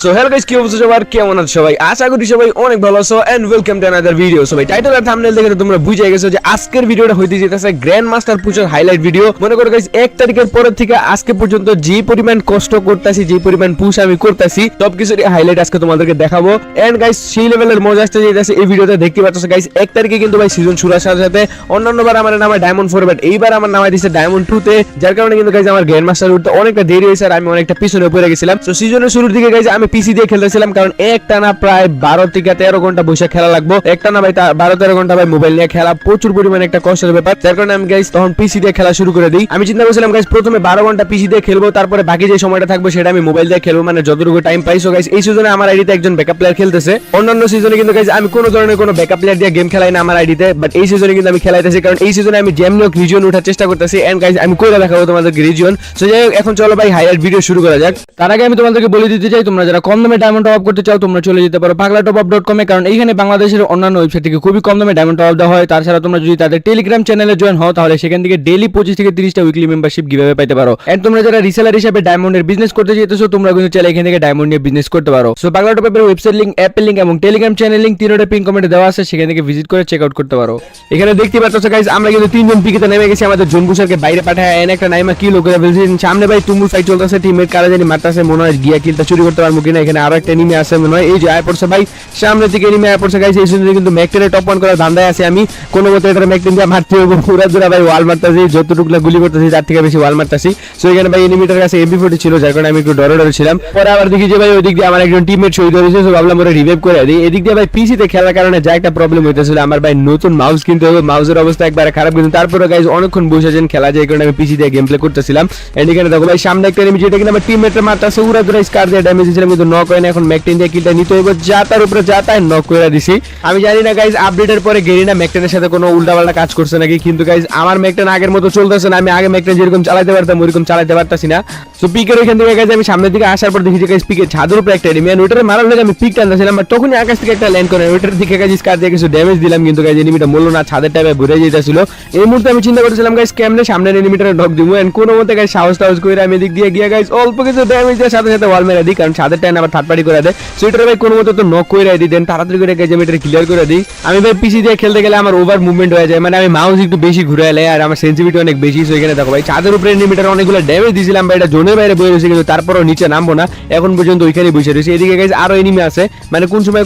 So hello guys, কি অবস্থা সবার? কেমন আছো সবাই? আশা করি সবাই অনেক ভালো আছো and welcome to another video. So ভাই টাইটেল আর থাম্বনেল দেখে তোমরা বুঝে গেছো যে আজকের ভিডিওটা হইতে যেতেছে গ্র্যান্ড মাস্টার পুশের হাইলাইট ভিডিও। মনে করো গাইস 1 তারিখের পর থেকে আজকে পর্যন্ত যে পরিমাণ কষ্ট করতেছি, যে পরিমাণ পুশ আমি করতেছি, সবকিছুর হাইলাইট আজকে তোমাদেরকে দেখাবো। এন্ড গাইস সেই লেভেলের মজা আসতে যেতেছে এই ভিডিওতে, দেখতে পাচ্ছ গাইস 1 তারিখে কিন্তু ভাই সিজন শুরু হওয়ার সাথে অন্যান্যবার আমার নামে ডায়মন্ড 4, বাট এইবার আমার নামে দিছে ডায়মন্ড 2 তে, যার কারণে কিন্তু গাইস আমার গ্র্যান্ড মাস্টার উঠতে অনেকটা দেরি হয়েছে আর আমি অনেকটা পিছনে পড়ে গেছিলাম। সো সিজনের শুরুর দিকে গাইস আমি পিসি দিয়ে খেলতেছিলাম, কারণ একটানা প্রায় 12 থেকে 13 ঘন্টা বসে খেলা লাগবে। একটানা ভাই 12-13 ঘন্টা ভাই মোবাইল নিয়ে খেলা প্রচুর পরিমাণে একটা কষ্টের ব্যাপার, যার কারণে আমি গাইস তখন পিসি দিয়ে খেলা শুরু করে দিই। আমি চিন্তা করেছিলাম গাইস প্রথমে 12 ঘন্টা পিসি দিয়ে খেলবো, তারপরে বাকি যে সময়টা থাকবে সেটা আমি মোবাইল দিয়ে খেলবো, মানে যতটুকু টাইম পাইছো গাইস। এই সিজনে আমার আইডিতে একজন ব্যাকআপ প্লেয়ার খেলতেছে। অন্যান্য সিজনে কিন্তু গাইস আমি কোনো ধরনের কোনো ব্যাকআপ প্লেয়ার দিয়ে গেম খেলাই না আমার আইডিতে, বাট এই সিজনে কিন্তু আমি খেলাইতেছি, কারণ এই সিজনে আমি জেমনিক রিজিয়ন ওঠার চেষ্টা করতেছি। এন্ড গাইস আমি কইরা দেখাবো তোমাদেরকে রিজিয়ন। সো যাই হোক, এখন চলো ভাই হাইলাইট ভিডিও শুরু করা যাক। তার আগে আমি তোমাদেরকে বলে দিতে চাই, তোমরা যারা কম দামে ডায়মন্ড টপ আপ করতে চাও তোমরা চলে যেতে পারো paglatopup.com এ, কারণ এইখানে বাংলাদেশের অন্যান্য ওয়েবসাইট থেকে খুবই কম দামে ডায়মন্ড টপ আপ দেওয়া হয়। তাছাড়া তোমরা যদি তাদের টেলিগ্রাম চ্যানেলে জয়েন হও তাহলে সেখান থেকে ডেইলি 25 থেকে 30টা উইকলি মেম্বারশিপ গিভঅ্যাওয়ে পাইতে পারো। এন্ড তোমরা যারা রিসেলার হিসেবে ডায়মন্ডের বিজনেস করতে চাইতেছো তোমরা কিন্তু চাইলে এখান থেকে ডায়মন্ড নিয়ে বিজনেস করতে পারো। সো paglatopup এর ওয়েবসাইট লিংক, অ্যাপের লিংক এবং টেলিগ্রাম চ্যানেল লিংক তিনটা পিন কমেন্টে দেওয়া আছে, সেখান থেকে ভিজিট করে চেক আউট করতে পারো। এখানে দেখতে পাচ্ছ গাইস আমরা কিন্তু তিনজন পিকেতে নেমে গেছি, আমাদের জনবুসারকে বাইরে পাঠায় এনে একটা নাইমা কিল করে ফেলছি। সামনে ভাই তুমুল ফাইট চলতেছে, টিমমেট কারা জানি মারতেছে, মনে হয় গিয়া কিলটা চুরি করতে পারবো কিনা। এখানে আরো একটা এনিমি আছে মনে হয়, এই যে আয় পড়ছে ভাই সামনে থেকে এনিমি আয় পড়ছে গাইস। এই সিজনে কিন্তু ম্যাকটেনে টপ 1 করার ধান্দায় আছে আমি, কোনো মতে এটা ম্যাকটেন দিয়ে মারতে হবে। পুরা জোড়া ভাই ওয়াল মারতাছি, যতটুকুলা গুলি করতেছি তার থেকে বেশি ওয়াল মারতাছি। সো এখানে ভাই এনিমিটার কাছে MP40 ছিল, যার কারণে আমি একটু ডরে ডরে ছিলাম। পরে আবার দেখি যে ভাই ওই দিক দিয়ে আমার একজন টিমমেট শহীদ হয়েছে, সো ভাবলাম ওরা রিভাইভ করে দিই। এদিক দিয়ে ভাই পিসিতে খেলার কারণে যা একটা প্রবলেম হইতেছিল, আমার ভাই নতুন মাউস কিনতে হবে, মাউসের অবস্থা একবারে খারাপ। কিন্তু তারপরে গাইস অনেকক্ষণ বসে আছেন খেলা, যে কারণে আমি পিসি দিয়ে গেম প্লে করতেছিলাম। এন্ড এখানে দেখো ভাই সামনে একটা এনিমি, যেটা কিনা আমার টিমমেটের মারতাছে, উড়া দুরা স্কার দিয়ে ড্যামেজ দিয়েছিলাম কিন্তু নক হয় না। এখন ম্যাকটেন দিয়ে কিলটা নিতে হইব, যা তার উপরে যা তাই নক করে দিছি। আমি জানি না গাইস আপডেটের পরে গেরিনা ম্যাকটেনের সাথে কোনো উল্টাপাল্টা কাজ করছে নাকি, কিন্তু গাইস আমার ম্যাকটেন আগের মতো চলতেছে না। আমি আগে ম্যাকটেন যেরকম চালাতে পারতাম ওইরকম চালাতে পারতাছি না। সো পিকের এখান থেকে গাইস আমি সামনের দিকে আসার পর দেখি যে গাইস পিকের ছাদের উপরে একটা এনিমি, ওইটারে মারার লাগে আমি পিক টানতেছিলাম, বাট তখনই আকাশ থেকে একটা ল্যান্ড করে ওইটার দিকে গাইস স্কার দিয়ে কিছু ড্যামেজ দিলাম, কিন্তু গাইস এনিমিটা মরলো না, ছাদের টাইপে ঘুরে যেতেছিল। এই মুহূর্তে আমি চিন্তা করতেছিলাম গাইস কেমনে সামনের এনিমিটারে নক দিব। এন্ড কোনো মতে গাইস সাহস টাহস করে আমি এদিক দিয়ে গিয়ে গাইস অল্প কিছু ড্যামেজ দিয়ে সাথে সাথে ওয়াল মেরে দিই, কারণ ছাদের টাইম আবার থার্ড পার্টি করে দেয়। সো এটারে ভাই কোনো মতে তো নক করে দিই, দেন তাড়াতাড়ি করে গাইস আমি এটা ক্লিয়ার করে দিই। আমি ভাই পিসি দিয়ে খেলতে গেলে আমার ওভার মুভমেন্ট হয়ে যায়, মানে আমি মাউস একটু বেশি ঘুরে এলে আর আমার সেন্সিটিভিটি অনেক বেশি। সো এখানে দেখো ভাই ছাদের উপরে এনিমিটার অনেকগুলো ড্যামেজ দিয়েছিলাম ভাই, এটা জোনের বাইরে বয়ে রয়েছে, কিন্তু তারপরও নিচে নামবো না, এখন পর্যন্ত ওইখানেই বসে রয়েছে। এদিকে গাইস আরো এনিমি আছে, মানে কোন সময়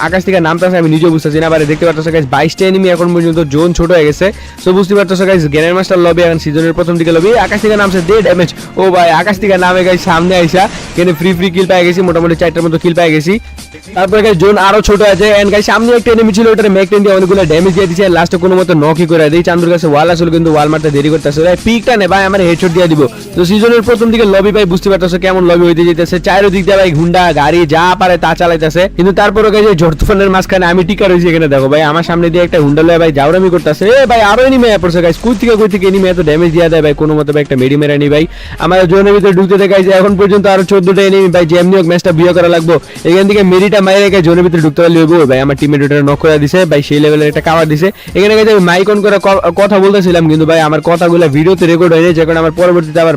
আকাশ থেকে নামতেছে আমি নিজেও বুঝতেছি না। দেখতে পাচ্ছ গাইস 22টা এনিমি এখন পর্যন্ত, জোন ছোট হয়ে গেছে। সো বুঝতে পারছো গাইস গ্র্যান্ড মাস্টার লবি এখন সিজনের প্রথম দিকে লবি, আকাশ থেকে নামছে দে ড্যামেজ। ও ভাই আকাশ থেকে নামে গাইস সামনে আইসা এখানে ফ্রি কিল পেয়ে গেছি, মোটামুটি 4টার মতো কিল পেয়ে গেছি। তারপরে গাইস জোন আরো ছোট আছে। এন্ড গাইস সামনে একটা এনিমি ছিল, ওটারে ম্যাকটেন দিয়ে অনেকগুলো ড্যামেজ দিয়ে দিয়েছে, লাস্টে কোনো মতে নকই করে দেই। চান্দুর কাছে ওয়াল আসলে কিন্তু ওয়াল মারতে দেরি করতেছে, ভাই পিকটা নে ভাই আমার হেডশট দিয়ে দিব। তো সিজনের প্রথম দিকে লবি ভাই বুঝতে পারতেছো কেমন লবি হইতে যেতেছে, চারদিক দিয়ে ভাই গুন্ডা গাড়ি যা পারে তা চালাইতেছে। কিন্তু তারপরে গাইস জোর তুফানের মাঝখানে আমি টিকা রইছি। এখানে দেখো ভাই আমার সামনে দিয়ে একটা হুন্ডা লয়ে ভাই জাউরামি করতেছে। এ ভাই আরো এনিমি আয় পড়ছে গাইস, কই থেকে এনিমি এত ড্যামেজ দিয়া দেয় ভাই, কোনো মতে ভাই একটা মেডি মেরা নি ভাই। আমার জোনের ভিতরে ঢুকতে দেয় গাইস এখন পর্যন্ত আরো 14টা এনিমি ভাই, যেমনি হোক ম্যাচটা বিয়ে করা লাগবে। এখান থেকে মেরিটা মাইরে গাইস জোনের ভিতরে ঢুকতে পারলে হইব ভাই। আমার টিমমেট ওটা নক করে দিছে ভাই, সেই লেভেলের একটা কাভার দিছে। এখানে গাইস আমি মাইক অন করে কথা বলতেছিলাম, কিন্তু ভাই আমার কথাগুলো ভিডিওতে রেকর্ড হয়নি, যে কারণে আমার পরবর্তীতে আবার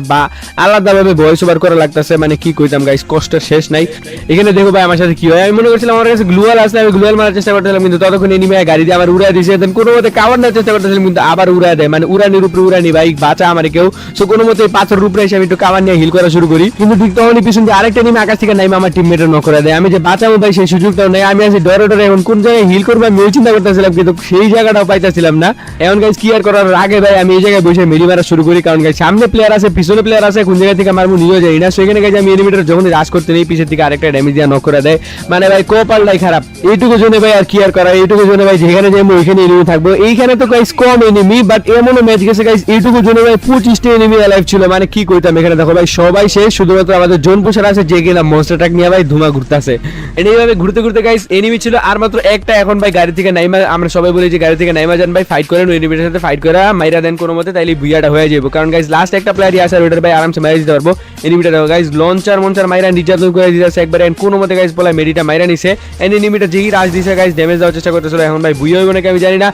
আলাদাভাবে ভয়েস ওভার করা লাগতেছে, মানে কি কইতাম গাইস কষ্টের শেষ নাই। এখানে দেখো ভাই আমার সাথে কি হয়, আমি মনে করছিলাম আমার কাছে গ্লুয়াল আছে, আমি গ্লুয়াল মারার চেষ্টা করতেছিলাম, কিন্তু ততক্ষণ এনিমি গাড়ি দিয়ে আবার উড়ায় দিছে। দেন কোনো মতে কাভার নেওয়ার চেষ্টা করতেছিলাম, কিন্তু আবার উড়ায় দেয়, মানে উড়ানির উপরে উড়ানি ভাই, বাঁচা আমার কেউ। সো কোনো মতে পাথরের উপরে এসে আমি একটু কাভার নিয়ে হিল করা শুরু করি, কিন্তু ঠিক তখনই পিছন দিয়ে আরেকটা এনিমি আকাশ থেকে নাইমা আমার টিমমেটের নক করে দেয়। আমি যে বাঁচাবো ভাই সেই সুযোগটাও নেই, আমি আছি ডরে ডরে এখন কোন জায়গায় হিল করবো আমি ওই চিন্তা করতেছিলাম, কিন্তু সেই জায়গাটাও পাইতেছিলাম না। এখন গাইস কি আর করার, আগে ভাই আমি এই জায়গায় বসে মেরি মারা শুরু করি, কারণ গাইস সামনে প্লেয়ার আছে পিছনে প্লেয়ার আছে, কোন জায়গা থেকে মারবো নিজেও যাই না। সেখানে গাইস আমি এনিমিটার যখন রাশ করতে নেই পিছের থেকে আরেকটা ড্যামেজ দিয়ে নক করে দেয়, মানে ভাই কপালটাই খারাপ। এইটুকু জন্য ভাই আর কি আর করা, এইটুকু জন্য ভাই যেখানে যাবো ওইখানে এনিমি থাকবো। এইখানে তো গাইস কম এনিমি, বাট এমনও ম্যাচ গেছে গাইস এইটুকু জন্য ভাই 25টা এনিমি লাইভ ছিল, মানে কি কইতাম। এখানে দেখো ভাই সবাই শেষ, শুধুমাত্র আমাদের জোন পুষার আছে যে কিনা মনস্টার ট্রাক নিয়ে ভাই ধুমা ঘুরতেছে। এইভাবে ঘুরতে ঘুরতে গাইস এনিমি ছিল আর মাত্র একটা। এখন ভাই গাড়ি থেকে নাইমা, আমরা সবাই বলি যে গাড়ি থেকে নাইমা যান ভাই, ফাইট করেন এনিমিটার সাথে, ফাইট করে মাইরা দেন কোনো মতে, তাইলে বুইয়াটা হয়ে যাবে। কারণ গাইস লাস্ট একটা প্লেয়ারই আছে, ওইটার ভাই আরামসে মাইরা দিতে পারবো। এনিমিটা গাইস লঞ্চার মাইরা নির্যাতন করে দিতেছে একবারে, কোনো মতে গাইস বলা মেডিটা মাইরা নিছে। এনিমিটা যেই রাশ দিছে গাইস ড্যামেজ দেওয়ার চেষ্টা করতেছিল, এখন ভাই বুইয়া হইব নাকি আমি জানি না।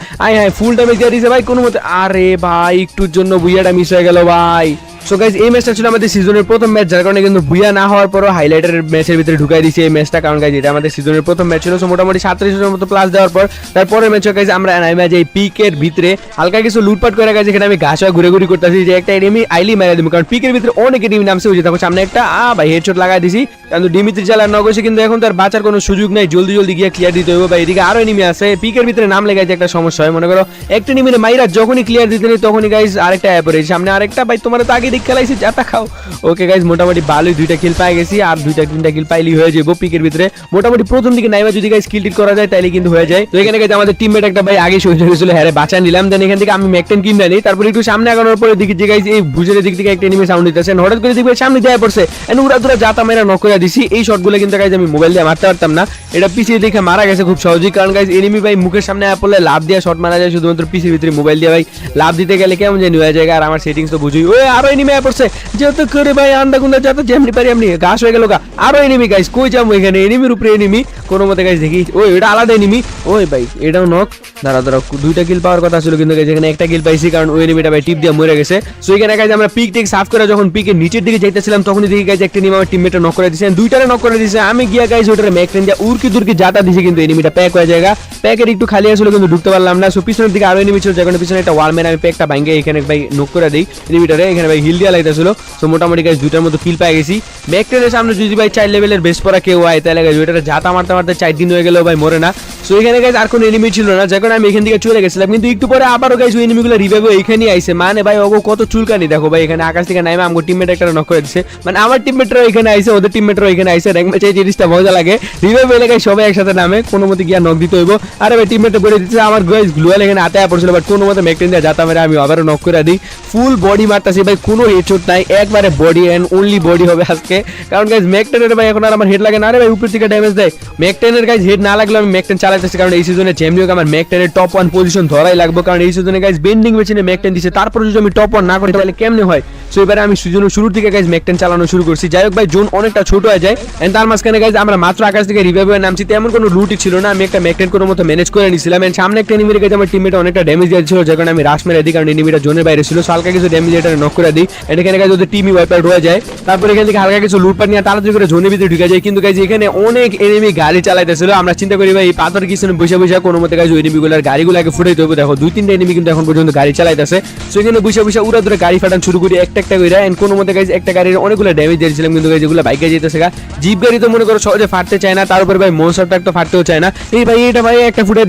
ফুল ড্যামেজ দিয়ে দিছে ভাই কোনো মতে। আরে ভাই একটুর জন্য বুইয়াটা মিস হয়ে গেল ভাই, সো গাইস এই ম্যাচটা ছিল আমাদের সিজনের প্রথম ম্যাচ, যার কারণে কিন্তু বুয়া না হওয়ার পরও হাইলাইটার ম্যাচের ভিতরে ঢুকাই দিয়েছি এই ম্যাচটা, কারণ গাইস এটা আমাদের সিজনের প্রথম ম্যাচ ছিল। সো মোটামুটি 37 মতো প্লাস দেওয়ার পর তারপরে ম্যাচে গাইস আমরা নাইমা যাই পিকের ভিতরে, হালকা কিছু লুটপাট করে গেছে, এখানে আমি ঘাস ঘুরে করতেছি যে একটা এনিমি আইলি মেরে দিব, কারণ পিকের ভিতরে অনেক এনিমি নামছে। ওই যে দেখো সামনে একটা ভাই হেডশট লাগাই দিছি, কিন্তু ডিমিত্রি চালার নগেছে, কিন্তু এখন তার বাঁচার কোনো সুযোগ নাই, জলদি গিয়ে ক্লিয়ার দিতে হবে। বা এদিকে আরো এনিমি আছে, পিকের ভিতরে নাম লেগাইছে একটা সমস্যা হয়, মনে করো একটা এনিমির মাইরা যখনই ক্লিয়ার দিতে নেই তখনই গাইস আরেকটা অ্যাপ পড়ে সামনে আরেকটা, ভাই তোমার তো আগে দিক খেলাইছি যাতা খাও। ওকে গাইস মোটামুটি ভালোই 2টা কিল পাই গেছি, আর 2-3টা কিল পাইলি হয়ে যাবো পিকের ভিতরে। মোটামুটি প্রথম দিকে নাইমা যদি গাইস কিল টিট করা যায় তাহলে কিন্তু হয়ে যায়। তো এখানে গাইস আমাদের টিমমেট একটা ভাই আগে শহীদ হয়ে গেছিল, হ্যাঁ বাঁচা নিলাম, দেন এখান থেকে আমি ম্যাকটেন কিন নিই। তারপর একটু সামনে আগানোর পরে দেখি যে গাইস এই বুঝের দিক থেকে একটা এনিমি সাউন্ড দিতেছে, হঠাৎ করে দেখবে সামনে যায় পড়ছে, এন্ড উড়া দুরা জাতা মেরা নক করে দিছি। এই শটগুলো কিন্তু গাইস আমি মোবাইল দিয়ে মারতে পারতাম না, এটা পিছিয়ে দেখে মারা গেছে খুব সহজেই, কারণ গাইস এনিমি ভাই মুখের সামনে পড়লে লাভ দিয়ে শট মারা যায়, শুধুমাত্র পিছিয়ে ভিতরে মোবাইল দিয়ে ভাই লাভ দিতে গেলে কেমন জানি হয়ে যায়। আর আমার সেটিংস তো বুঝুই, ওই আরো এনিমি পড়ছে যেহেতু করে ভাই আন্দা গুন্দা যাতে যেমনি পারি এমনি ঘাস হয়ে গেল গা, আরো এনিমি গাইস কই যাবো, এখানে এনিমির উপরে এনিমি কোনো মতে গাইস দেখি, ওই এটা আলাদা এনিমি, ওই ভাই এটাও নক, দাঁড়া 2টা কিল পাওয়ার কথা ছিল, কিন্তু গাইস এখানে একটা কিল পাইছি, কারণ ওই এনিমিটা ভাই টিপ দিয়ে মরে গেছে। সো এখানে গাইস আমরা পিক টেক সাফ করে যখন পিকের নিচের দিকে যাইতেছিলাম তখনই দেখি গাইস একটা এনিমি আমার টিমমেটে নক করে দিয়েছে, 2টারে নক করে দিয়েছে। আমি গিয়া গাইস ওটারে ম্যাকটেন দিয়ে উড়কি দুরকি জাতা দিছি, কিন্তু এনিমিটা প্যাক হয়ে জায়গা, প্যাকের একটু খালি আসলে কিন্তু ঢুকতে পারলাম না। সো পিছনের দিকে আরো এনিমি ছিল, যেখানে পিছনে একটা ওয়াল মেরে আমি প্যাকটা ভাঙে এখানে ভাই নক করে দেই এনিমিটারে, এখানে ভাই হিল দিয়া লাইতেছিল। সো মোটামুটি গাইস 2টার মতো কিল পাই গেছি। ম্যাকটেনের সামনে যদি ভাই 4 লেভেলের বেস পড়া কেউ হয় তাহলে গাইস ওটারে জাতা মারতে 4 দিন হয়ে গেল ভাই মরে না। সো এখানে গাইস আর কোনো এনিমি ছিল না, যখন আমি এখান থেকে চলে গেছিলাম, কিন্তু একটু পরে আবারও গাইস ওই এনিমিগুলো রিভাইভ এখানেই আইছে, মানে ভাই ওগো কত চুলকানি দেখো ভাই, এখানে আকাশ থেকে নাইমা আমগো টিমমেট একটা নক করে দিছে, মানে আমার টিমমেটরা এখানে আইছে, ওদের টিমমেটরা এখানে আইছে, র‍্যাঙ্ক ম্যাচে এই জিনিসটা মজা লাগে, রিভাইভ হলে গাইস সবাই একসাথে নামে, কোনো মতে গিয়া নক দিতে হইব। আরে ভাই টিমমেটে বলে দিতেছে, আমার গাইস গ্লুয়াল এখানে আতায়া পড়ছিল, বাট কোনো মতে ম্যাকটেন দিয়ে জাতা মেরে আমি আবারও নক করে দিই, ফুল বডি মারতাছি ভাই, কোনো হেডশট নাই, একবারে বডি এন্ড অনলি বডি হবে আজকে, কারণ গাইস ম্যাকটেনের ভাই এখন আর আমার হেড লাগে না। আরে ভাই উপর থেকে ড্যামেজ দেয়, ম্যাকটেনের গাইস হেড না লাগলে আমি ম্যাকটেন চালাইতেছি, কারণ এই সিজনে চ্যাম্পিয়ন আমার ম্যাকটেনের টপ 1 পজিশন ধরাই লাগবে, কারণ এই সিজনে গাইস বেন্ডিং মেশিনে ম্যাকটেন দিছে, তারপর যদি আমি টপ 1 না করি তাহলে কেমনে হয়। সো এবারে আমি সিজনের শুরুর দিকে গাইস ম্যাকটেন চালানো শুরু করছি। যাই হোক ভাই জোন অনেকটা ছোট হয়ে যায়, এন্ড তার মাঝখানে গাইস আমরা মাত্র আকাশ থেকে রিভাইভ হয়ে নামছি, তেমন কোনো লুটই ছিল না, আমি একটা ম্যাকটেন কোনো মতো ম্যানেজ করে নিছিলাম। এন্ড সামনে একটা এনিমির গাইস আমার টিমমেট অনেকটা ড্যামেজ দিয়েছিল, যে কারণে আমি রাশ মেরে দিই, কারণ এনিমিটা জোনের বাইরে ছিল। সো হালকা কিছু ড্যামেজ এটা নক করে দিই, এন্ড এখানে গাইস ওদের টিমই ওয়াইপ আউট হয়ে যায়। তারপর এখান থেকে হালকা কিছু লুটপাট নিয়ে তাড়াতাড়ি করে জোনের ভিতরে ঢুকে যায়, কিন্তু গাইস এখানে অনেক এনিমি গাড়ি চালাইতেছিল, আমরা চিন্তা করি ভাই এই পাথর কিছু বসে কোনো মতে গাইস ওই এনিমিগুলোর গাড়িগুলোকে ফুটাইতে হবে। দেখো 2-3টা এনিমি কিন্তু এখন পর্যন্ত গাড়ি চালাইতেছে, সো এখানে বসে উড়া ধরে গাড়ি ফাটান শুরু করি একটা করে, এন্ড কোনো মতে গাইস একটা গাড়ির অনেকগুলো ড্যামেজ দিয়েছিলাম, কিন্তু গাইস যেগুলো বাইকে যেতেছে গা, জিপ গাড়ি তো মনে করো সহজে ফাটতে চায় না, তার উপর ভাই মনস্টার ট্রাক তো ফাটতেও চায় না। এই ভাই এটা ভাই একটা ফুটা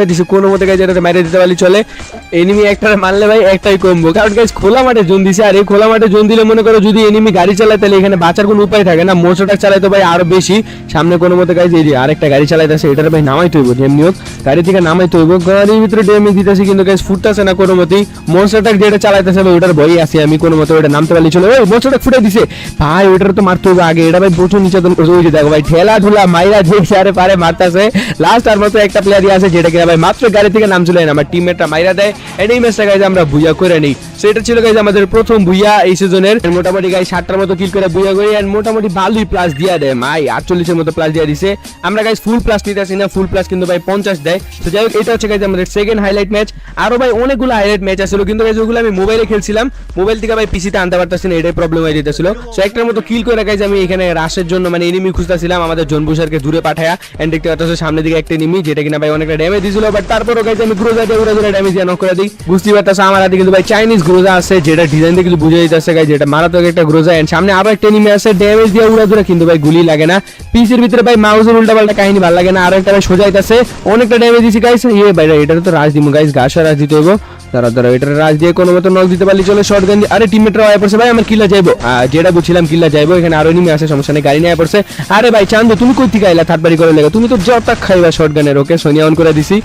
দিছে কোনো মতে গাইস এটাতে মাইরে দিতে পারলে চলে, এনিমি একটা মারলে ভাই একটাই কমবো, কারণ গাইস খোলা মাঠে জোন দিছে, আর এই খোলা মাঠে জোন দিলে মনে করো যদি এনিমি গাড়ি চালায় তাহলে এখানে বাঁচার কোনো উপায় থাকে না, মনস্টার ট্রাক চালায় তো ভাই আরো বেশি। সামনে কোনো মতে গাইস এই যে আরেকটা গাড়ি চালাইতেছে, এটার ভাই নামাইতে হইব, যেমনি হোক গাড়ি থেকে নামাইতে হইব, গাড়ির ভিতরে ড্যামেজ দিতেছে, কিন্তু গাইস ফুটতেছে না কোনো মতেই। মনস্টার ট্রাক যেটা চালাইতেছে ভাই ওটার ভয় আছে, আমি কোনো মতে ওটা নামতে পারলে চলে, ওই মনস্টার ট্রাক ফুটাই দিছে ভাই, ওটার তো মারতে হবে আগে, এটা ভাই প্রচুর নির্যাতন করছে। ওই যে দেখো ভাই ঠেলা ঢুলা মাইরা যে সারে পারে মারতেছে, লাস্ট আর মতো একটা প্লেয়ারই আছে যেটা কিনা ভাই মাত্র গাড়ি থেকে নাম চলে না, আমার টিমমেটটা মাইরা দেয়, এন্ড এই ম্যাচটা গাইস আমরা বুইয়া করে নিই। সো এটা ছিল গাইস আমাদের প্রথম বুইয়া এই সিজনের, মোটামুটি গাইস 7টার মতো কিল করে বুইয়া করি, এন্ড মোটামুটি ভালোই প্লাস দিয়া দেয় ভাই, 48-এর মতো প্লাস দিয়া দিছে। আমরা গাইস ফুল প্লাস নিতেছি না, ফুল প্লাস কিন্তু ভাই 50 দেয়। তো যাই হোক এটা হচ্ছে গাইস আমাদের সেকেন্ড হাইলাইট ম্যাচ। আরো ভাই অনেকগুলো হাইলাইট ম্যাচ আছিল, কিন্তু গাইস ওগুলো আমি মোবাইলে খেলছিলাম, মোবাইল থেকে ভাই পিসিতে আনতে পারতাছি না, এটাই প্রবলেম হয়ে যেতেছিল। সো একটার মতো কিল করে গাইস আমি এখানে রাশের জন্য মানে এনিমি খুঁজতেছিলাম, আমাদের জনবুশারকে দূরে পাঠায়া, এন্ড দেখতে পাচ্ছ সামনে দিকে একটা এনিমি যেটা কিনা ভাই অনেকটা ড্যামেজ দিছিল, বাট তারপরও গাইস আমি গ্রোজা দিয়ে উড়া ধরে ড্যামেজ দিয়ে নক করে দিই। বুঝতে পারতাছ আমার হাতে কিন্তু ভাই চাইনিজ গ্রোজা আছে, যেটা ডিজাইন দিয়ে কিছু বুঝে দিতেছে গাইস, যেটা মারাত্মক একটা গ্রোজা, এন্ড সামনে আরো একটা এনিমি আছে, ড্যামেজ দিয়ে উড়া ধরে, কিন্তু ভাই গুলি লাগে না, পিসের ভিতরে ভাই মাউসের উল্টা পাল্টা কাহিনী ভালো লাগে না। আরো একটা ভাই সোজাইতেছে, অনেকটা ড্যামেজ দিছি গাইস, ইয়ে ভাই এটা তো রাজ দিমু গাইস, ঘাসা রাজ দিতে হইব, দাঁড়া এটার রাজ দিয়ে কোনো মতো নক দিতে পারলি চলে, শর্টগান দিয়ে। আরে টিমমেটরা আয় পড়ছে ভাই, আমার কিল্লা যাইবো, যেটা বুঝছিলাম কিল্লা যাইবো, এখানে আরো এনিমি আছে, সমস্যা নেই, গাড়ি নিয়ে আয় পড়ছে। আরে ভাই চান্দু তুমি কই থেকে আইলা থার্ড বাড়ি করে লাগা, তুমি তো জটা খাইবা শর্টগানের। ওকে সোনিয়া অন করে দিছি,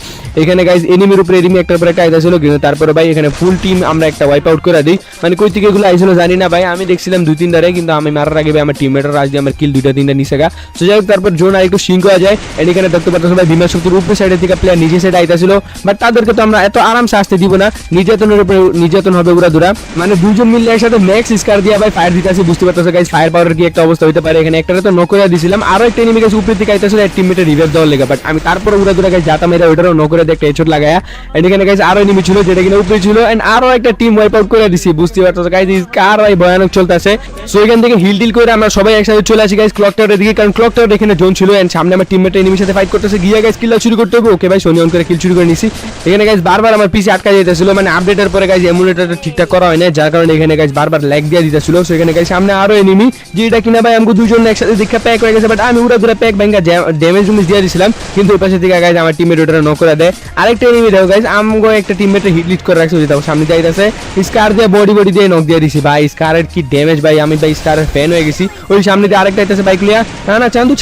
এখানে গাইস এনিমির উপরে এনিমি একটার পর একটা আইতাছিল, কিন্তু তারপরে ভাই এখানে ফুল টিম আমরা একটা ওয়াইপ আউট করে দিই, মানে কই থেকে এগুলো আইছিল জানি না ভাই, আমি দেখছিলাম 2-3 ধারে, কিন্তু আমি মারার আগে ভাই আমার টিমমেটরা রাজ দিয়ে আমার কিল 2-3টা নিছে গা। সো যাই হোক তারপর জোন আর একটু সিঙ্ক হয়ে যায়, এন্ড এখানে দেখতে পাচ্ছ ভাই বিমান শক্তির উপরে সাইডের থেকে প্লেয়ার নিচে সাইডে আইতাছিল, বাট তাদেরকে তো আমরা এত আরামসে আসতে দিব না, নির্যাতন হবে উড়া দুরা, মানে দুজন মিললে একসাথে ম্যাক্স স্কার দিয়ে ভাই ফায়ার দিতেছি, বুঝতে পারতেছো গাইস ফায়ার পাওয়ার কি একটা অবস্থা হতে পারে। এখানে একটা তো নক করে দিছিলাম, আরো একটা এনিমি গাইস উপরে দিকে আইতাছিল এক টিমমেটের রিভাইভ দেওয়ার লেগে, বাট আমি তারপর উড়া দুরা গাইস জাতা মেরে ওটারও নক করে দিয়ে একটা হেডশট লাগায়া এন্ড এখানে গাইস আরো এনিমি ছিল যেটা কিনা উপরে ছিল এন্ড আরো একটা টিম ওয়াইপ আউট করে দিছি, বুঝতে পারতেছো গাইস কার ভাই ভয়ানক চলতেছে। সো এখান থেকে হিল ডিল করে আমরা সবাই একসাথে চলে আসি গাইস ক্লক টাওয়ারের দিকে, কারণ ক্লক টাওয়ার এখানে জোন ছিল এন্ড সামনে আমার টিমমেট এনিমির সাথে ফাইট করতেছে, গিয়া গাইস কিল শুরু করতে হবে। ওকে ভাই সোনি অন করে কিল শুরু করে নিছি। এখানে গাইস বারবার আমার পিছে আটকা যাইতেছিল, মানে আপডেটের পরে গাইস এমুলেটরটা ঠিকঠাক করা হয় না, যার কারণে এখানে গাইস বারবার ল্যাগ দিয়ে দিতেছিল। সো এখানে গাইস সামনে আরো এনিমি যেটা কিনা ভাই আমাকে দুজন একসাথে দেখা প্যাক হয়ে গেছে, বাট আমি উড়া দুরা প্যাক ব্যাঙ্গা ড্যামেজ দিয়ে দিছিলাম, কিন্তু ওই পাশে থেকে গাইস আমার টিমমেট ওটা নক করে দেয়। আরেকটা এনিমি দেখো গাইস আমগো একটা টিমমেট হিট লিড করে রাখছে, যেটা সামনে যাইতাছে স্কার দিয়ে বডি দিয়ে নক দিয়ে দিছি। ভাই স্কারের কি ড্যামেজ ভাই, আমি ভাই স্কারের ফ্যান হয়ে গেছি। ওই সামনে দিয়ে আরেকটা আইতাছে বাইক লিয়া, না চান্দু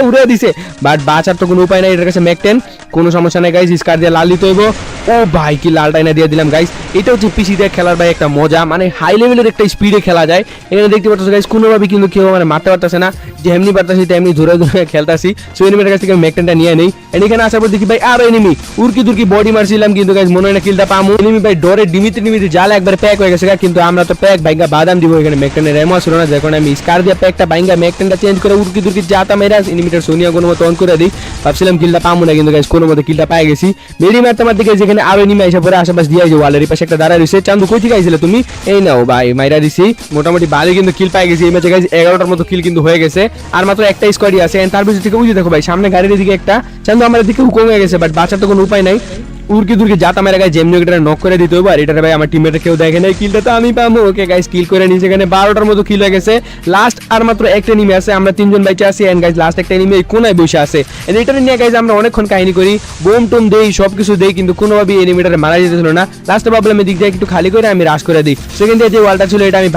উড়ে দিছে, বাট বাঁচার তো কোনো উপায় নাই, এটার কাছে ম্যাক 10 কোনো সমস্যা নাই গাইস, স্কার দিয়ে লাল দিতে হইব। ও ভাই কি লালটা এনে দিয়ে দিলাম গাইস। এটা হচ্ছে পিসি দিয়ে খেলার ভাই একটা মজা, মানে হাই লেভেলের একটা স্পিডে খেলা যায়। এখানে দেখতে পাচ্ছ গাইস কোনোভাবে কিন্তু কেউ মানে মারতে পারতেছে না, যেমনি পারতেছি তেমনি ধরে খেলতেছি। সো এনিমির কাছ থেকে ম্যাক 10টা নিয়ে নেই এন্ড এখানে আসার পর দেখি ভাই আরো এনিমি উড়কি দুরকি বডি মারছিলাম, কিন্তু গাইস মনে হয় না কিলটা পামু। এনিমি ভাই ডরে ডিমিতে জালে একবার প্যাক হয়ে গেছে, কিন্তু আমরা তো প্যাক ভাইঙ্গা বাদাম দিব। এখানে ম্যাক 10 এর রেমো ছিল না, যখন আমি স্কার দিয়ে প্যাকটা ভাইঙ্গা ম্যাক 10টা চেঞ্জ করে উড়কি দুরকি জাতা মেরা এনিমিটার সোনিয়া কোনো মতো অন করে দিই, ভাবছিলাম কিলটা পামু না, কিন্তু গাইস কোনো মতো কিলটা পাই গেছি। মেরি মারতে মারতে গেছে যেখানে আরো এনিমি এসে পরে আশেপাশে দিয়ে যে ওয়ালের পাশে একটা দাঁড়ায় রয়েছে। চান্দু কই থেকে আইছিলে তুমি? এই নাও ভাই মাইরা দিছি, মোটামুটি ভালোই কিন্তু কিল পাই গেছি এই ম্যাচে গাইস। 11টার মতো কিল কিন্তু হয়ে গেছে, আর মাত্র একটা স্কোয়াডই আছে। তার পিছন থেকে বুঝে দেখো ভাই সামনে গাড়ির দিকে একটা চান্দু আমার দিকে হুকুম হয়ে গেছে, বাট বাঁচার তো কোনো উপায় নাই। উড়কি দুরকি জাতা মেরে গাইস যেমনি এটা নক করে দিতে হবে, আর এটা ভাই আমার টিমমেট কেউ দেখে নাই, কিলটা তো আমি পাবো। ওকে গাইস কিল করে নিয়েছে, এখানে 12টার মতো কিল হয়ে গেছে। লাস্ট আর মাত্র একটা এনিমি আছে, আমরা তিনজন বাইচে আছি এন্ড গাইস লাস্ট একটা এনিমি এই কোনায় বসে আছে। এটা নিয়ে গাইস আমরা অনেকক্ষণ কাহিনী করি, বোম টোম দেই সবকিছু দেই, কিন্তু কোনোভাবে এনিমিটারে মারা যেতেছিল না। লাস্টে ভাবলাম এদিক দিয়ে একটু খালি করে আমি রাশ করে দিই। সেকেন্ড দিয়ে যে ওয়ালটা ছিল এটা আমি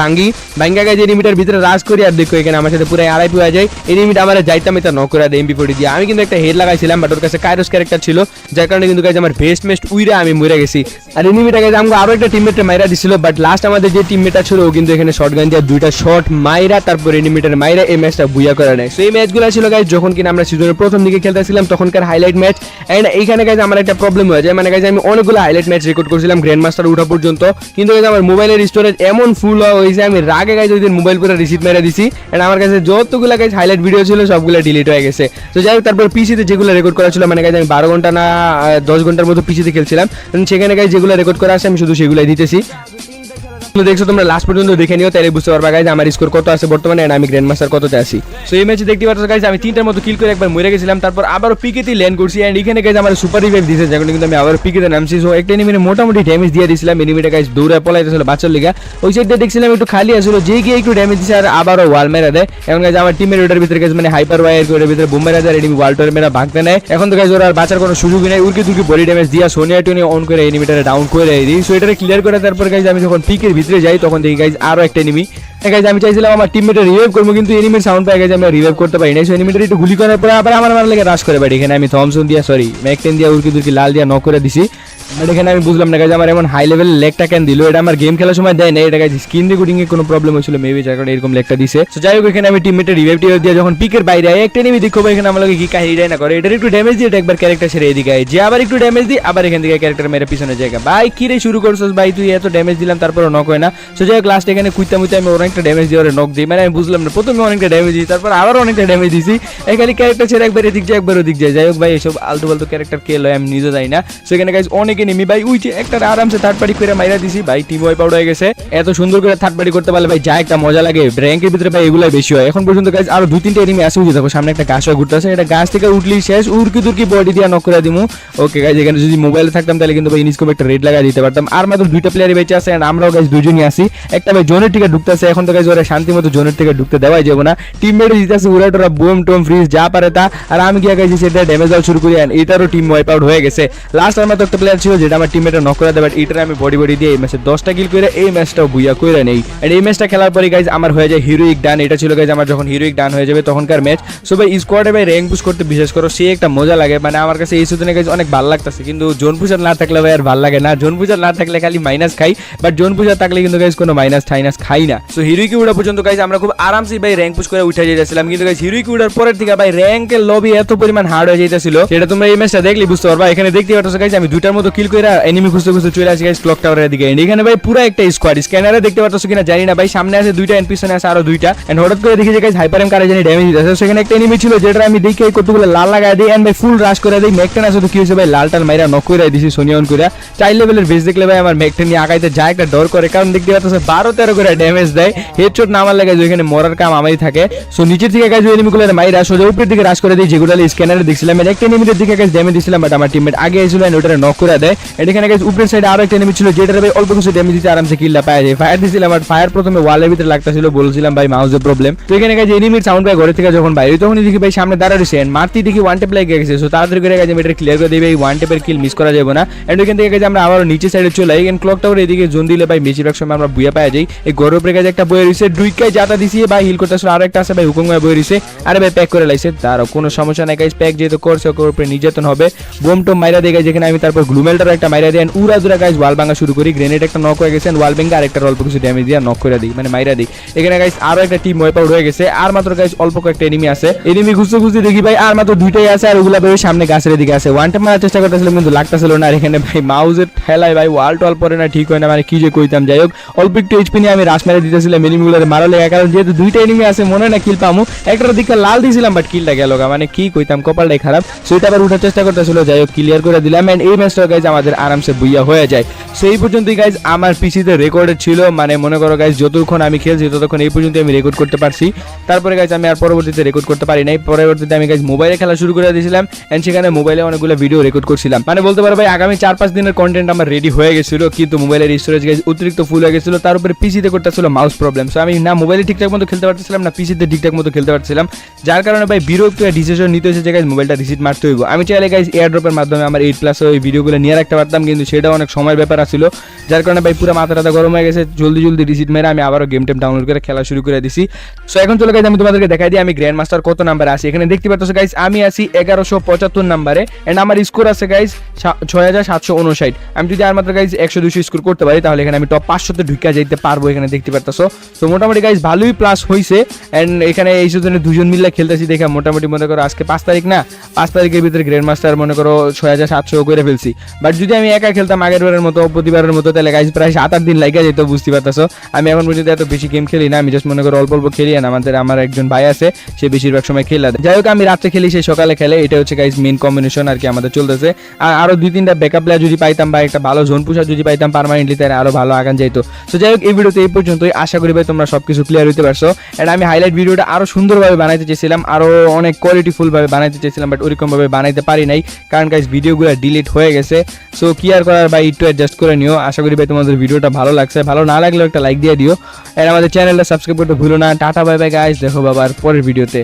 ভাঙ্গা গাইস এনিমিটার ভিতরে রাশ করি, আর দেখো এখানে আমার সাথে পুরো আড়াই হয়ে যায়। এনিমিটা আমার যাইতাম এটা নক করে দেয় এমপি40 দিয়ে। আমি কিন্তু একটা হেড লাগাইছিলাম, বাট ওর কাছে কাইরোস ক্যারেক্টার ছিল, যার কারণে কিন্তু গাইস আমার ভেস্ট মেস্ট উইরা আমি মরে গেছি। আর এনিমিটা গাইস আমাকে আরো একটা টিমমেট মাইরা দিছিল, বাট লাস্ট আমাদের যে টিমমেটটা ছিল ও কিন্তু এখানে শটগান দিয়ে দুইটা শট মাইরা তারপর এনিমিটার মাইরা এই ম্যাচটা বুইয়া করে নেয়। সো এই ম্যাচগুলো ছিল গাইস যখন কিনা আমরা সিজনের প্রথম দিকে খেলতেছিলাম, তখনকার হাইলাইট ম্যাচ। এন্ড এইখানে গাইস আমার একটা প্রবলেম হয়ে যায়, মানে গাইস আমি অনেকগুলো হাইলাইট ম্যাচ রেকর্ড করেছিলাম গ্র্যান্ড মাস্টার উঠা পর্যন্ত, কিন্তু গাইস আমার মোবাইলের স্টোরেজ এমন ফুল হয়েছে আমি রাগে গাইস ওই দিন মোবাইল পুরো রিসিট মেরে দিছি। এন্ড আমার কাছে যতগুলো গাইস হাইলাইট ভিডিও ছিল সবগুলো ডিলিট হয়ে গেছে। তো যাই হোক তারপর পিসিতে যেগুলো রেকর্ড করা ছিল, মানে গাইস আমি 12 ঘন্টা না 10 ঘন্টার মতো পিসিতে খেলছিলাম, সেখানে গাইস যেগুলো রেকর্ড করা আছে আমি শুধু সেগুলাই দিতেছি। দেখছো তোমরা লাস্ট পর্যন্ত দেখে নিও, তাহলে বুঝতে পারবা গাইজ আমার স্কোর কত আছে বর্তমানে এন্ড আমি গ্র্যান্ড মাস্টার কততে আছি। সো এই ম্যাচে দেখতে পাচ্ছ গাইজ আমি 3টার মতো কিল করে একবার মরে গেছিলাম, তারপর আবারও পিকেতে ল্যান্ড করছি এন্ড এখানে গাইজ আমার সুপার রিভাইভ দিয়েছে, যখন কিন্তু আমি আবার পিকেতে নামছি। সো একটা এনিমিনে মোটামুটি ড্যামেজ দিয়ে দিয়েছিলাম, এনিমিটা গাইজ দৌড়ে পলাইতেছিল বাচ্চার লিগা। ওই সাইডে দেখছিলাম একটু খালি আসলো, যে গিয়ে একটু ড্যামেজ দিচ্ছে আর আবারও ওয়াল মেরা দেয়। এখন গাইজ আমার টিমের ওটার ভিতরে গাইজ মানে হাইপার ওয়ার করে ভিতরে বোম মেরা দেয়, এনিমি ওয়াল টোর মেরা ভাগতে নেয়। এখন তো গাইজ ওরা আর বাঁচার কোনো সুযোগই নেই, উড়কি দুর্কি বডি ড্যামেজ দিয়া সোনিয়া টোনি অন করে এনিমিটারে ডাউন করে দিই। সো এটারে ক্লিয়ার করে তারপর গাইজ আমি যখন পিকের ভিতরে যাই তখন দেখি গাইজ আরো একটা এনিমি। গাইজ আমি চাইছিলাম আমার টিমমেটের রিভাইভ করবো, কিন্তু এনিমির সাউন্ড পাই গেছে আমি রিভাইভ করতে পারি না। সো এনিমিটার একটু গুলি করার পরে আবার আমার লাগে রাশ করে বাড়ি। এখানে আমি থমসন দিয়া ম্যাক 10 দিয়া উড়কি দুর্কি লাল দিয়া নক করে দিছি। বাট এখানে আমি বুঝলাম না গাইজ আমার এমন হাই লেভেল লেগটা কেন দিল, এটা আমার গেম খেলার সময় দেয় না, এটা গাইজ স্ক্রিন রেকর্ডিং এর কোনো প্রবলেম হয়েছিল মেবি, যার কারণে এরকম লেগটা দিছে। তো যাই হোক এখানে আমি টিমমেটের রিভাইভ দিয়ে যখন পিকের বাইরে একটা এনিমি দেখো এখানে আমার লাগে কি কাহিনীটাই না করে, এটার একটু ড্যামেজ দিয়ে এটা একবার ক্যারেক্টার ছেড়ে এদিকে যে আবার একটু ড্যামেজ দিই, আবার এখান থেকে ক্যারেক্টার মেরে পিছনে জায়গা। ভাই কি রে শুরু করছস ভাই, তুই এত ড্যামেজ দিলাম তারপরে নক হয় না। সো যাই হোক লাস্ট এখানে কুইতা মুইতে আমি অনেকটা ড্যামেজ দিয়ে ওরে নক দিই, মানে আমি বুঝলাম না প্রথমে অনেকটা ড্যামেজ দিই তারপর আবার অনেকটা ড্যামেজ দিছি, এখানে ক্যারেক্টার ছেড়ে একবার এদিক যায় একবার ওদিক যায়। যাই হোক ভাই এসব আলতু ফালতু ক্যারেক্টার কে লয় আমি নিজে যাই না। সেখানে গাইজ অনেক এনিমি ভাই উইচে একটা আরামসে থার্ড পার্টি করে মাইরা দিছি ভাই, টিম ওয়াইপ আউট হয়ে গেছে। এত সুন্দর করে থার্ড পার্টি করতে পারলে ভাই যা একটা মজা লাগে, র্যাঙ্কের ভিতরে ভাই এগুলাই বেশি হয়। এখন পর্যন্ত গাইজ আরো 2-3টা এনিমি আছে, বুঝে দেখো সামনে একটা গাছ হয়ে ঘুরতেছে, এটা গাছ থেকে উঠলি শেষ, উড়কি দুর্কি বডি দিয়ে নক করে দিমু। ওকে গাইজ এখানে যদি মোবাইলে থাকতাম তাহলে কিন্তু ভাই ইনস্কোপ একটা রেড লাগাই দিতে পারতাম। আর মাত্র 2টা প্লেয়ারই বেঁচে আছে এন্ড আমরাও গাইজ দুজনই আছি। একটা ভাই জোনের থেকে ঢুকতেছে, এখন তো গাইজ ওরা শান্তি মতো জোনের থেকে ঢুকতে দেওয়াই যাবে না, টিমমেটে জিতেছে উড়া টোরা বোম টোম ফ্রিজ যা পারে তা, আর আমি গিয়ে গাইছি সেটা ড্যামেজ দেওয়া শুরু করি এন্ড এটারও টিম ওয়াইপ আউট হয়ে গেছে। লাস্ট আর মাত্র একটা প্লেয়ার ছিল যেটা আমার টিমমেটে নক করে দেয়, বাট এটার আমি বডি দিয়ে এই ম্যাচে 10টা কিল করে এই ম্যাচটাও বুইয়া কইরা নেই। এন্ড এই ম্যাচটা খেলার পরে গাইজ আমার হয়ে যায় হিরোইক ডান। এটা ছিল গাইজ আমার যখন হিরোইক ডান হয়ে যাবে তখনকার ম্যাচ। সো ভাই স্কোয়াডে ভাই র্যাঙ্ক পুশ করতে বিশেষ করে সে একটা মজা লাগে, মানে আমার কাছে এই সিজনে গাইজ অনেক ভালো লাগতেছে, কিন্তু জোন পুশার না থাকলে ভাই আর ভালো লাগে না। জোন পুশার না থাকলে খালি মাইনাস খাই, বাট জোন পুশার থাকলে কিন্তু গাইজ কোনো মাইনাস টাইনাস খাই না। সো হিরোইকে উড়া পর্যন্ত গাইজ আমরা খুব আরামসে ভাই র্যাঙ্ক পুশ করে উঠে যাইতেছিলাম, কিন্তু গাইজ হিরোইকে উড়ার পরের থেকে ভাই র্যাঙ্কের লবি এত পরিমাণ হার্ড হয়ে যাইতেছিল, সেটা তোমরা এই ম্যাচটা দেখলে বুঝতে পারবা। এখানে দেখতে পাচ্ছ গাইজ আমি 2টার মতো কিল কিল কইরা এনিমি খুঁজতে খুঁজতে চলে আসি গাইস ক্লক টাওয়ারের দিকে। এখানে ভাই পুরো একটা স্কোয়াড, স্ক্যানারে দেখতে পাচ্ছ কিনা জানি না ভাই, সামনে আছে দুইটা এন্ড পিছনে আছে আরো দুইটা। এন্ড হঠাৎ করে দেখি যে গাইস হাইপার এম কারে জানি ড্যামেজ দিতেছে। সেখানে একটা এনিমি ছিল যেটা আমি দেখে কতগুলো লাল লাগায় দিই এন্ড ভাই ফুল রাশ করে দিই। ম্যাকটেন আছে তো কি হয়েছে ভাই, লালটাল মাইরা নক করে দিছি সোনিয়ন করে। 4 লেভেলের বেস দেখলে ভাই আমার ম্যাকটেন নিয়ে আগাইতে যায় একটা ডর করে, কারণ দেখতে পাচ্ছ 12-13 করে ড্যামেজ দেয়। হেডশট না মারলে গাইস ওখানে মরার কাম আমারই থাকে। সো নিচের দিকে গাইস এনিমিগুলো মাইরা সোজা উপরের দিকে রাশ করে দিই, যেগুলো স্ক্যানারে দেখছিলাম। একটা এনিমির দিকে গাইস ড্যামেজ দিছিলাম, বাট আমার টিমমেট আগে এসেছিল এন্ড ওটারে নক করে দেয়। এন্ড এখানে গাইস উপরের সাইডে আরো একটা এনিমি ছিল যেটারে ভাই অল্প কিছু ড্যামেজ দিতে আরামসে কিলটা পাওয়া যায়। ফায়ার দিছিলাম, বাট ফায়ার প্রথমে ওয়ালের ভিতরে লাগতাছিল, বলছিলাম ভাই মাউসের প্রবলেম। তো এখানে গাইস এনিমির সাউন্ড ভাই ঘরে থেকে যখন বাইরে তখনই দেখি ভাই সামনে দাঁড়া রয়েছে এন্ড মারতে দেখি ওয়ান টেপ লেগে গেছে। সো তাড়াতাড়ি করে গাইস এটা ক্লিয়ার করে দিবে, এই ওয়ান টেপের কিল মিস করা যাবে না। এন্ড এখান থেকে গাইস আমরা আবার নিচে সাইডে চলে যাই। এন্ড ক্লক টাওয়ার এদিকে জোন দিলে ভাই বেশিরভাগ সময় আমরা বুয়া পাওয়া যাই। এই গরু উপরে গাইস একটা বয়ে রইছে, দুইকাই জাতা দিছি ভাই হিল করতেছিল, আর একটা আছে ভাই হুকুম ভাই বয়ে রইছে। আরে ভাই প্যাক করে লাইছে, তারও কোনো সমস্যা নাই গাইস, প্যাক যেহেতু করছে ওর উপরে নির্যাতন হবে। বোম টোম মাইরা দিয়ে গাইস যেখানে আমি তারপর গ্লুমেলটার একটা মাইরা দেন উড়া দুরা গাইস ওয়াল ভাঙা শুরু করি। গ্রেনেড একটা নক হয়ে গেছে, ওয়াল ভেঙে আরেকটা অল্প কিছু ড্যামেজ দিয়ে নক করে দিই, মানে মাইরা দিই। এখানে গাইস আরো একটা টিম ওয়াইপ আউট হয়ে গেছে, আর মাত্র গাইস অল্প কয়েকটা এনিমি আছে। এনিমি খুঁজতে খুঁজতে দেখি ভাই আর মাত্র দুইটাই আছে, আর ওগুলা ভাই সামনে গাছের দিকে আছে। ওয়ান টাইম মারার চেষ্টা করতেছিলাম কিন্তু লাগতেছিল না। আর এখানে ভাই মাউজের ঠেলায় ভাই ওয়াল টল পরে না, ঠিক হয় না, মানে কি যে কইতাম। যাই হোক অল্প একটু এইচপি নিয়ে আমি রাশ মেরে দিতেছিলাম এনিমিগুলোর মারা লেগে, কারণ যেহেতু দুইটা এনিমি আছে মনে হয় না কিল পামু। একটার দিকে লাল দিয়েছিলাম বাট কিলটা গেল, মানে কি কইতাম, কপালটাই খারাপ। সেটা আবার উঠার চেষ্টা করতেছিল, যাই হোক ক্লিয়ার করে দিলাম। এন্ড এই ম্যাচটা গাইজ আমাদের আরামসে বুইয়া হয়ে যায়। সেই পর্যন্তই গাইজ আমার পিসিতে রেকর্ডেড ছিল, মানে মনে করো গাইজ যতক্ষণ আমি খেলছি ততক্ষণ এই পর্যন্ত আমি রেকর্ড করতে পারছি। তারপরে গাইজ আমি আর পরবর্তীতে রেকর্ড করতে পারি নাই। পরবর্তীতে আমি গাইজ মোবাইলে খেলা শুরু করে দিয়েছিলাম এন্ড সেখানে মোবাইলে অনেকগুলো ভিডিও রেকর্ড করছিলাম। মানে বলতে পারো ভাই আগামী 4-5 দিনের কন্টেন্ট আমার রেডি হয়ে গেছিল, কিন্তু মোবাইলের স্টোরেজ গাইজ অতিরিক্ত ফুল হয়ে গেছিল। তার উপরে পিসিতে করতেছিল মাউস প্রবলেম। সো আমি না মোবাইলে ঠিকঠাক মতো খেলতে পারতেছিলাম না পিসিতে ঠিকঠাক মতো খেলতে পারছিলাম, যার কারণে ভাই বিরক্ত ডিসিশন নিতে হয়েছে যে গাইজ মোবাইলটা রিসিট মারতে হইব। আমি চাইলে গাইজ এয়ারড্রপের মাধ্যমে আমার 8+ ওই ভিডিওগুলো নিয়ে রাখতে পারতাম, কিন্তু সেটা অনেক সময় ব্যাপার ছিল, যার কারণে ভাই পুরো মাথা টাথা গরম হয়ে গেছে। জলদি রিসিট মেরে আমি আবারও গেম টেম ডাউনলোড করে খেলা শুরু করে দিছি। সো এখন চলে গাইজ আমি তোমাদেরকে দেখাই দিই আমি গ্র্যান্ড মাস্টার কত নাম্বারে আছি। এখানে দেখতে পাচ্ছ গাইজ আমি আছি 1175 নাম্বারে এন্ড আমার স্কোর আছে গাইজ 6759। আমি যদি আর মাত্র গাইজ 100-200 স্কোর করতে পারি তাহলে এখানে আমি টপ 500-তে ঢুকে যাইতে পারবো। এখানে দেখতে পাচ্ছ তো মোটামুটি গাইজ ভালোই প্লাস হয়েছে। এন্ড এখানে এই সিজনে দুজন মিলে খেলতেছি দেখে মোটামুটি মনে করো আজকে 5 তারিখ না, 5 তারিখের ভিতরে গ্র্যান্ড মাস্টার মনে করো 6700 করে ফেলছি। বাট যদি আমি একা খেলতাম আগের বারের মতো প্রতিবারের মতো তাহলে গাইজ প্রায় 7-8 দিন লাগে যেত, বুঝতে পারতেছো। আমি এখন পর্যন্ত এত বেশি গেম খেলি না, আমি জাস্ট মনে করো অল্প অল্প খেলি। আর আমার একজন ভাই আছে সে বেশিরভাগ সময় খেলা দেয়। যাই হোক আমি রাত্রে খেলি, সে সকালে খেলে, এটা হচ্ছে গাইজ মেইন কম্বিনেশন আর কি আমাদের চলতেছে। আর আরো 2-3টা ব্যাকআপ প্লেয়ার যদি পাইতাম বা একটা ভালো জোন পুষার যদি পাইতাম পার্মানেন্টলি, তাহলে আরো ভালো আগান যাইতো। সো যাই হোক এই ভিডিওতে এই পর্যন্তই, আশা করি ভাই তোমরা সবকিছু ক্লিয়ার হইতে পারছো। এন্ড আমি হাইলাইট ভিডিওটা আরো সুন্দরভাবে বানাইতে চেয়েছিলাম, আরো অনেক কোয়ালিটিফুল ভাবে বানাইতে চেয়েছিলাম, বাট ওরকম ভাবে বানাইতে পারি নাই, কারণ গাইজ ভিডিওগুলো ডিলিট হয়ে গেছে। সো কি আর করার ভাই, একটু অ্যাডজাস্ট করে নিও। আশা করি ভাই তোমাদের ভিডিওটা ভালো লাগছে, ভালো না লাগলেও একটা লাইক দিয়ে দিও। এন্ড আমাদের চ্যানেলটা সাবস্ক্রাইব করতে ভুলো না। টাটা বাই বাই গাইজ, দেখো বাবার পরের ভিডিওতে।